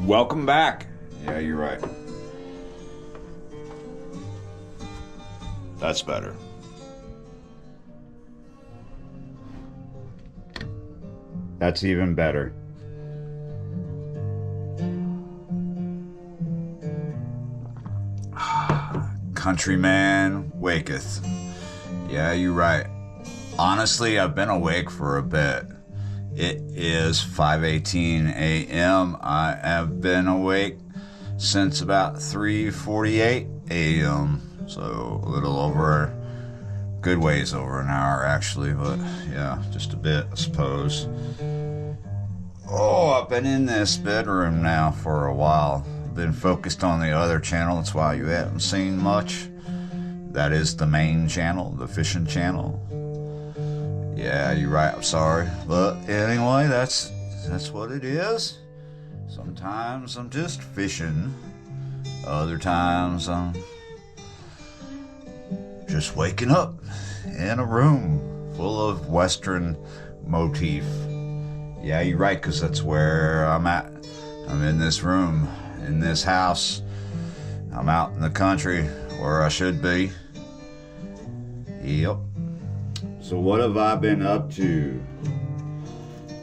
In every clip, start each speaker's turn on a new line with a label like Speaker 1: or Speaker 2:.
Speaker 1: Welcome back. Yeah, you're right. That's better. That's even better. Countryman waketh. Yeah, you're right. Honestly, I've been awake for a bit. It is 5:18 a.m. I have been awake since about 3:48 a.m. So a little over, good ways over an hour actually, but yeah, just a bit, I suppose. Oh, I've been in this bedroom now for a while. Been focused on the other channel. That's why you haven't seen much. That is the main channel, the fishing channel. Yeah, you're right. I'm sorry, but anyway, that's what it is. Sometimes I'm just fishing. Other times I'm just waking up in a room full of Western motif. Yeah, you're right, because that's where I'm at. I'm in this room, in this house. I'm out in the country where I should be. Yep. So what have I been up to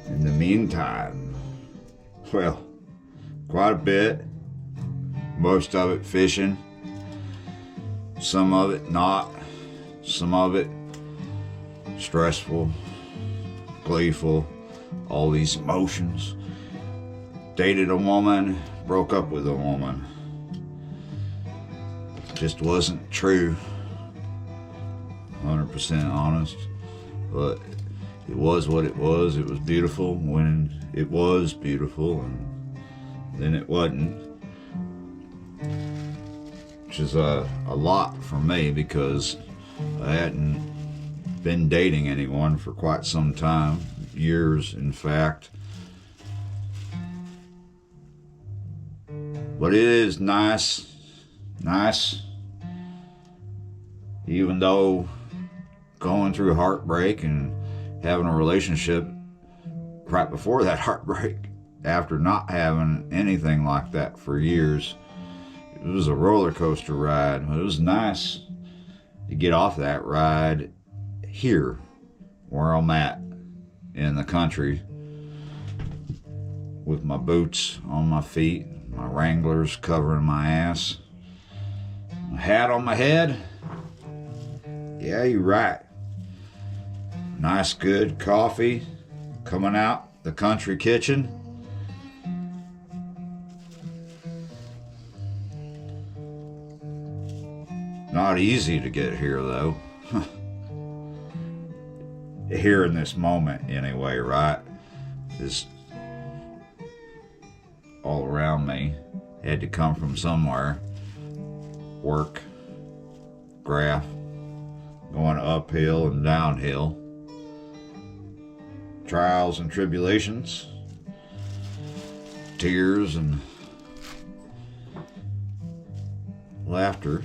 Speaker 1: in the meantime? Well, quite a bit. Most of it fishing. Some of it not. Some of it stressful, gleeful, all these emotions. Dated a woman, broke up with a woman. Just wasn't true. 100% honest. But it was what it was. It was beautiful when it was beautiful, and then it wasn't. Which is a lot for me, because I hadn't been dating anyone for quite some time. Years, in fact. But it is nice, even though going through heartbreak and having a relationship right before that heartbreak, after not having anything like that for years, it was a roller coaster ride. It was nice to get off that ride here, where I'm at in the country, with my boots on my feet, my Wranglers covering my ass, a hat on my head. Yeah, you're right. Nice, good coffee coming out the country kitchen. Not easy to get here, though. Here in this moment, anyway, right? Just all around me. Had to come from somewhere. Work, graph, going uphill and downhill. Trials and tribulations. Tears and laughter.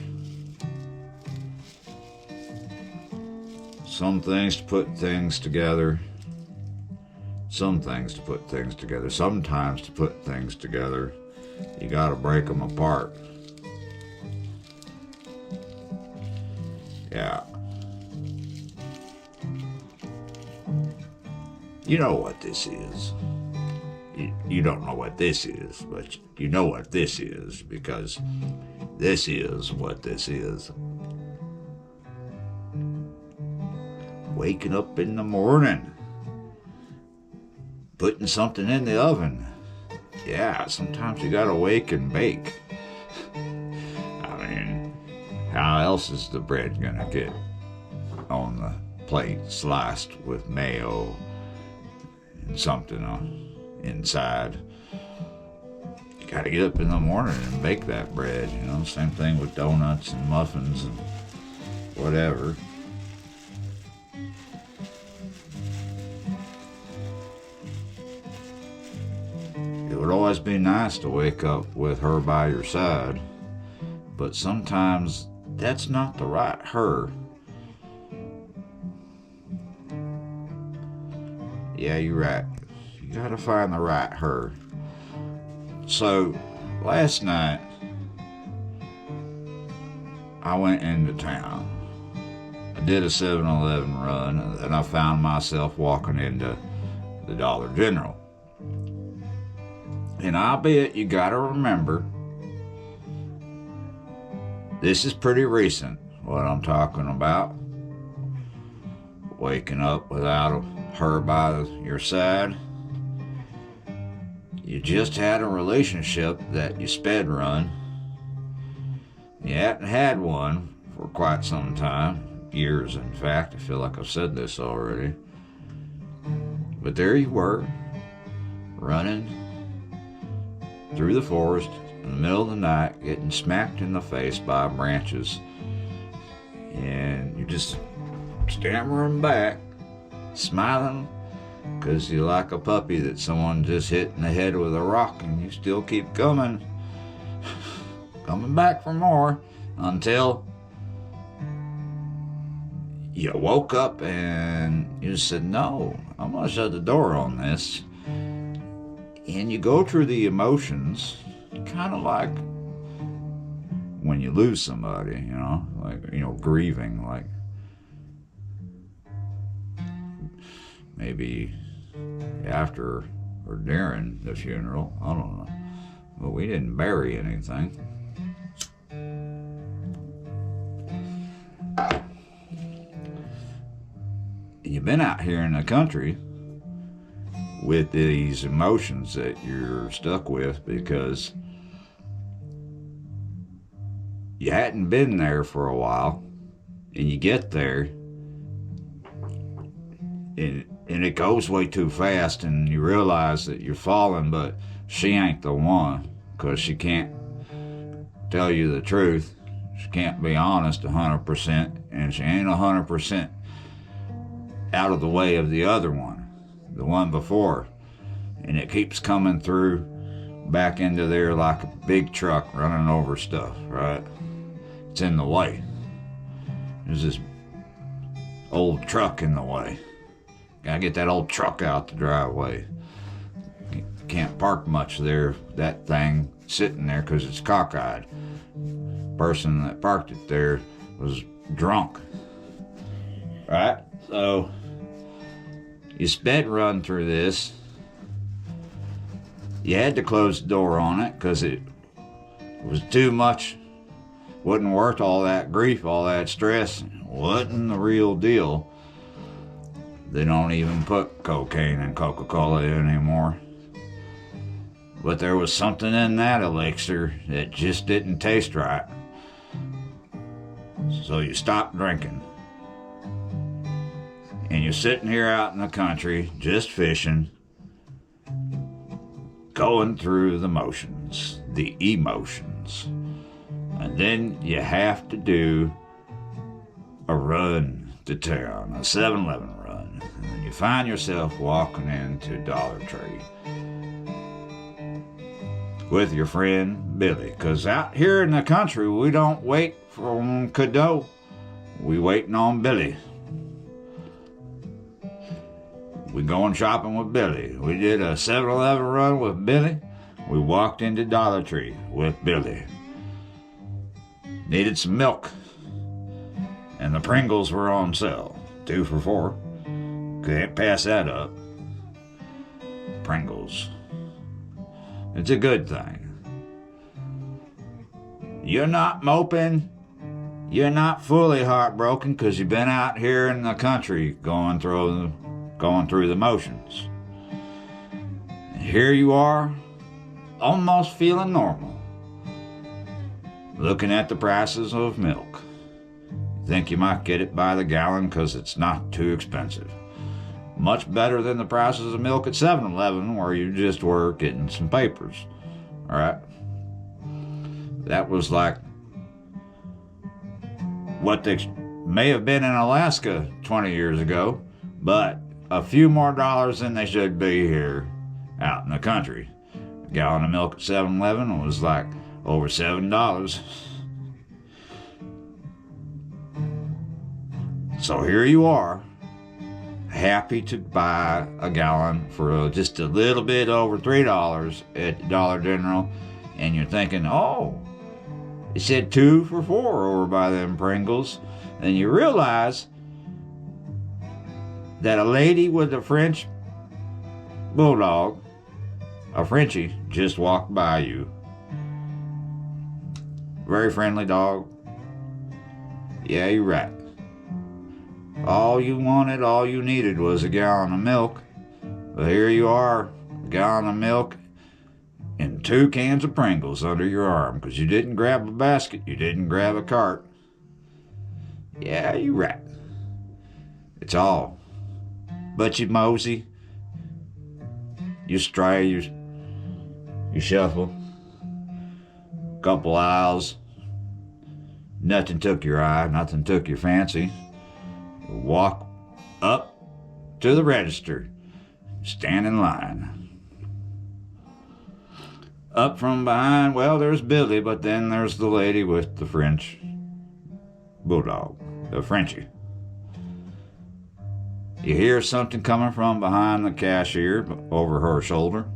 Speaker 1: Some things to put things together. Some things to put things together. Sometimes to put things together, you gotta break them apart. Yeah. You know what this is. You don't know what this is, but you know what this is, because this is what this is. Waking up in the morning, putting something in the oven. Yeah, sometimes you gotta wake and bake. I mean, how else is the bread gonna get on the plate, sliced with mayo and something inside? You gotta get up in the morning and bake that bread, you know. Same thing with donuts and muffins and whatever. It would always be nice to wake up with her by your side, but sometimes that's not the right her. Yeah, you're right. You gotta find the right her. So last night, I went into town. I did a 7-Eleven run, and I found myself walking into the Dollar General. And I bet you gotta remember, this is pretty recent, what I'm talking about. Waking up without her by your side. You just had a relationship that you sped run. You hadn't had one for quite some time. Years, in fact. I feel like I've said this already. But there you were, running through the forest in the middle of the night, getting smacked in the face by branches. And you're just stammering back, smiling, because you're like a puppy that someone just hit in the head with a rock, and you still keep coming back for more, until you woke up and you said, no, I'm going to shut the door on this. And you go through the emotions, kind of like when you lose somebody, grieving, like maybe after or during the funeral, I don't know. But we didn't bury anything. You've been out here in the country with these emotions that you're stuck with because you hadn't been there for a while, and you get there and it goes way too fast, and you realize that you're falling, but she ain't the one, because she can't tell you the truth. She can't be honest 100%, and she ain't 100% out of the way of the other one, the one before. And it keeps coming through back into there like a big truck running over stuff, right? It's in the way. There's this old truck in the way. Gotta get that old truck out the driveway. Can't park much there, that thing sitting there, because it's cockeyed. Person that parked it there was drunk, right? So you sped run through this. You had to close the door on it because it was too much. Wasn't worth all that grief, all that stress. Wasn't the real deal. They don't even put cocaine in Coca-Cola anymore. But there was something in that elixir that just didn't taste right. So you stopped drinking. And you're sitting here out in the country, just fishing, going through the motions, the emotions. And then you have to do a run to town, a 7-Eleven run. And you find yourself walking into Dollar Tree with your friend Billy. Because out here in the country, we don't wait for Cadeau. We waiting on Billy. We going shopping with Billy. We did a 7-Eleven run with Billy. We walked into Dollar Tree with Billy. Needed some milk. And the Pringles were on sale. 2 for $4. Can't pass that up. Pringles. It's a good thing. You're not moping. You're not fully heartbroken because you've been out here in the country going through the motions. And here you are, almost feeling normal. Looking at the prices of milk. You think you might get it by the gallon because it's not too expensive. Much better than the prices of milk at 7-Eleven, where you just were getting some papers. Alright? That was like what they may have been in Alaska 20 years ago, but a few more dollars than they should be here out in the country. A gallon of milk at 7-Eleven was like over $7. So here you are, happy to buy a gallon for just a little bit over $3 at Dollar General, and you're thinking, oh, it said 2 for $4 over by them Pringles. Then you realize that a lady with a French bulldog, a Frenchie, just walked by you. Very friendly dog. Yeah, you're right. All you wanted, all you needed was a gallon of milk. But here you are, a gallon of milk and 2 cans of Pringles under your arm because you didn't grab a basket, you didn't grab a cart. Yeah, you're right. It's all. But you mosey, you stray, you shuffle, couple aisles, nothing took your eye, nothing took your fancy. Walk up to the register, stand in line. Up from behind, well, there's Billy, but then there's the lady with the French bulldog, the Frenchie. You hear something coming from behind the cashier over her shoulder.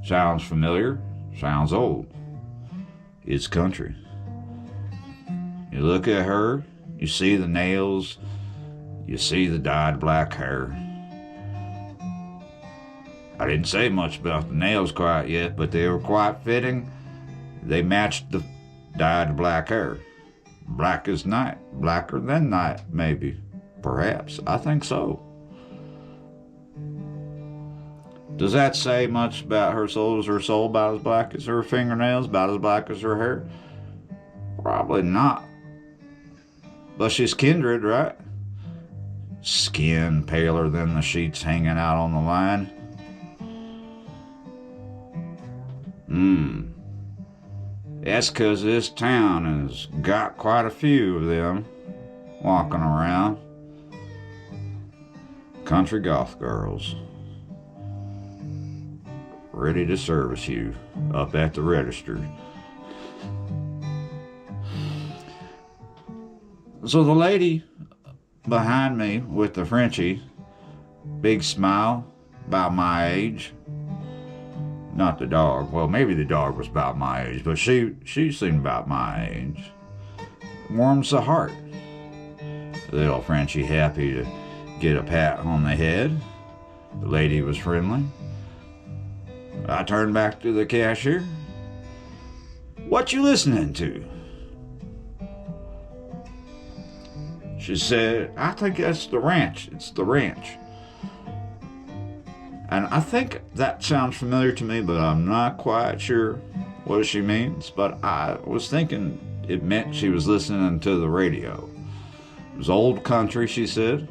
Speaker 1: Sounds familiar, sounds old. It's country. You look at her, you see the nails, you see the dyed black hair. I didn't say much about the nails quite yet, but they were quite fitting. They matched the dyed black hair. Black as night, blacker than night, maybe. Perhaps. I think so. Does that say much about her soul? Is her soul about as black as her fingernails, about as black as her hair? Probably not. But she's kindred, right? Skin paler than the sheets hanging out on the line. That's 'cause this town has got quite a few of them walking around. Country goth girls. Ready to service you up at the register. So the lady behind me with the Frenchie, big smile, about my age. Not the dog. Well, maybe the dog was about my age, but she seemed about my age. Warms the heart. Little Frenchie happy to get a pat on the head. The lady was friendly. I turned back to the cashier. What you listening to? She said, I think that's the ranch. It's the ranch. And I think that sounds familiar to me, but I'm not quite sure what she means. But I was thinking it meant she was listening to the radio. It was old country, she said,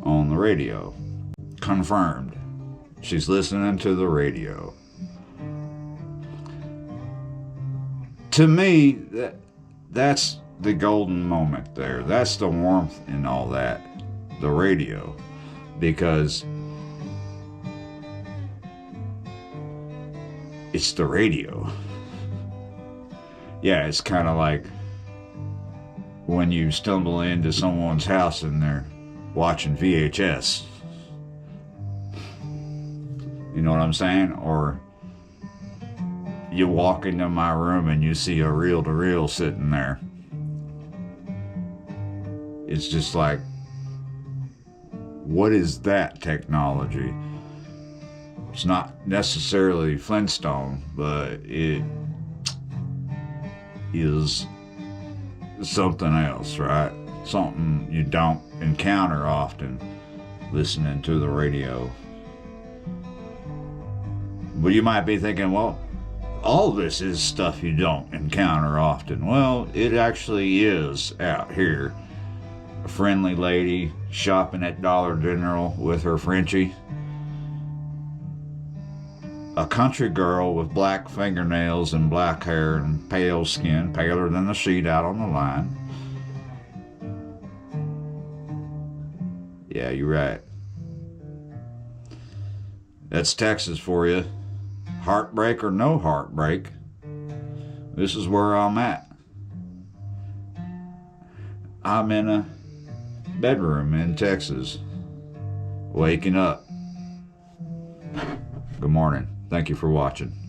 Speaker 1: on the radio. Confirmed. She's listening to the radio. To me, that's the golden moment there. That's the warmth in all that. The radio. Because it's the radio. Yeah, it's kind of like when you stumble into someone's house and they're watching VHS. You know what I'm saying? Or you walk into my room and you see a reel-to-reel sitting there. It's just like, what is that technology? It's not necessarily Flintstone, but it is something else, right? Something you don't encounter often listening to the radio. But you might be thinking, well, all this is stuff you don't encounter often. Well, it actually is out here. A friendly lady shopping at Dollar General with her Frenchie. A country girl with black fingernails and black hair and pale skin, paler than the sheet out on the line. Yeah, you're right. That's Texas for you. Heartbreak or no heartbreak, this is where I'm at. I'm in a bedroom in Texas. waking up. Good morning. Thank you for watching.